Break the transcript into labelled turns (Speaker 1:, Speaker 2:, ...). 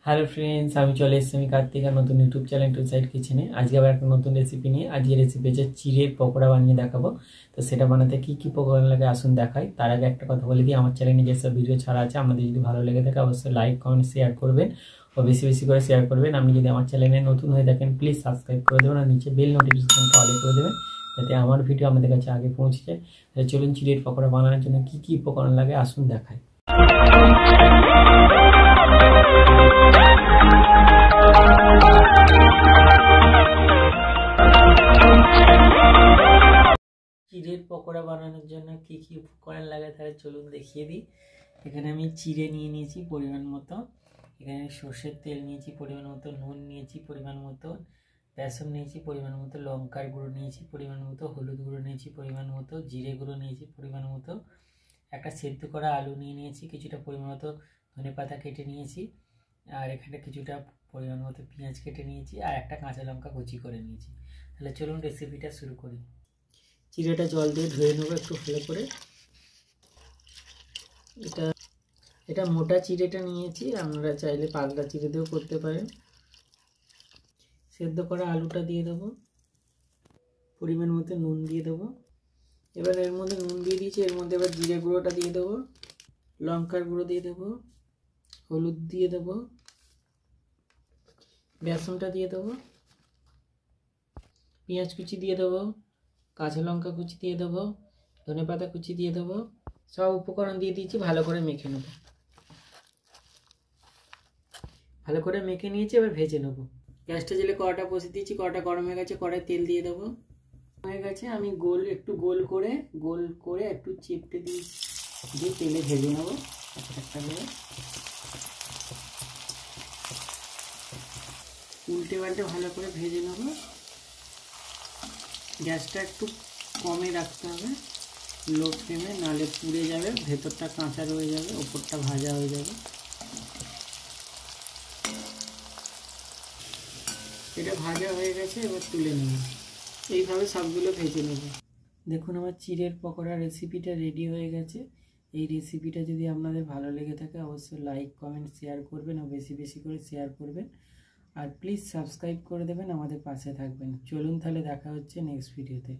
Speaker 1: Hello friends, আমি চলে এসেছি আমি কার্তিক আর নতুন ইউটিউব চ্যানেল টু সাইড কিচেনে। আজকে আবার একটা নতুন রেসিপি নিয়ে আজকে রেসিপি হচ্ছে চিড়ের পকোড়া বানিয়ে দেখাবো। তো সেটা বানাতে কি কি উপকরণ লাগে আসুন দেখাই। তার আগে একটা কথা বলে দিই, আমার চ্যানেলে যেসব ভিডিও ছাড়া আছে আপনাদের যদি ভালো লেগে থাকে অবশ্যই লাইক কমেন্ট শেয়ার করবেন ও বেশি বেশি করে শেয়ার করবেন। আপনি যদি আমার চ্যানেলে নতুন হয়ে থাকেন প্লিজ সাবস্ক্রাইব করে দেবেন আর নিচে বেল নোটিফিকেশনটা অল করে দেবেন যাতে আমার ভিডিও আপনাদের কাছে আগে পৌঁছে যায়। তাহলে চলুন চিড়ের পকোড়া বানানোর জন্য কি কি উপকরণ লাগে আসুন দেখাই। চিড়ের পকোড়া বানানোর জন্য কি কি উপকরণ লাগে তাহলে চলুন দেখিয়ে দিই। এখানে আমি চিড়ে নিয়ে নিয়েছি পরিমাণ মতো, এখানে সর্ষের তেল নিয়েছি পরিমাণ মতো, নুন নিয়েছি পরিমাণ মতো, বেসন নিয়েছি পরিমাণ মতো, লঙ্কার গুঁড়ো নিয়েছি পরিমাণ মতো, হলুদ গুঁড়ো নিয়েছি পরিমাণ মতো, জিরে গুঁড়ো নিয়েছি পরিমাণ মতো, একটা সেদ্ধ করা আলু নিয়ে নিয়েছি, কিছুটা পরিমাণ মতো ধনে পাতা কেটে নিয়েছি, আর এখানে কিছুটা পরিমাণ মতো পেঁয়াজ কেটে নিয়েছি, আর একটা কাঁচা লঙ্কা কুচি করে নিয়েছি। তাহলে চলুন রেসিপিটা শুরু করি। চিড়েটা জল দিয়ে ধুয়ে নেবো একটু ভালো করে। এটা মোটা চিড়েটা নিয়েছি, আপনারা চাইলে পাতলা চিড়ে দিয়েও করতে পারেন। সেদ্ধ করা আলুটা দিয়ে দেবো, পরিমাণ মতো নুন দিয়ে দেবো। এবার এর মধ্যে নুন দিয়ে দিয়েছি, এর মধ্যে এবার জিরে গুঁড়োটা দিয়ে দেবো, লঙ্কার গুঁড়ো দিয়ে দেবো, হলুদ দিয়ে দেবো, বেসনটা দিয়ে দেবো, পেঁয়াজ কুচি দিয়ে দেবো, কাঁচা লঙ্কা কুচি দিয়ে দেবো, ধনে পাতা কুচি দিয়ে দেবো। সব উপকরণ দিয়ে দিয়েছি, ভালো করে মেখে নেবো। ভালো করে মেখে নিয়েছি, এবার ভেজে নেবো। গ্যাসটা জেলে কড়াটা বসিয়ে দিয়েছি, কড়াটা গরম হয়ে গেছে, কড়াই তেল দিয়ে দেবো। হয়ে গেছে, আমি একটু গোল করে একটু চেপটে দিয়ে তেলে ভেজে নেবো একটা করে। উল্টে পাল্টে ভালো করে ভেজে নেবো। গ্যাসটা একটু কমে রাখতে হবে, লো ফ্লেমে, নাহলে পুড়ে যাবে, ভেতরটা কাঁচা রয়ে যাবে, ওপরটা ভাজা হয়ে যাবে। এটা ভাজা হয়ে গেছে, এবার তুলে নেব। এইভাবে সবগুলো ভেজে নেব। দেখুন আমার চিড়ের পকোড়া রেসিপিটা রেডি হয়ে গেছে। এই রেসিপিটা যদি আপনাদের ভালো লেগে থাকে অবশ্যই লাইক কমেন্ট শেয়ার করবেন ও বেশি বেশি করে শেয়ার করবেন, আর প্লিজ সাবস্ক্রাইব করে দেবেন, আমাদের পাশে থাকবেন। চলুন তাহলে দেখা হচ্ছে নেক্সট ভিডিওতে।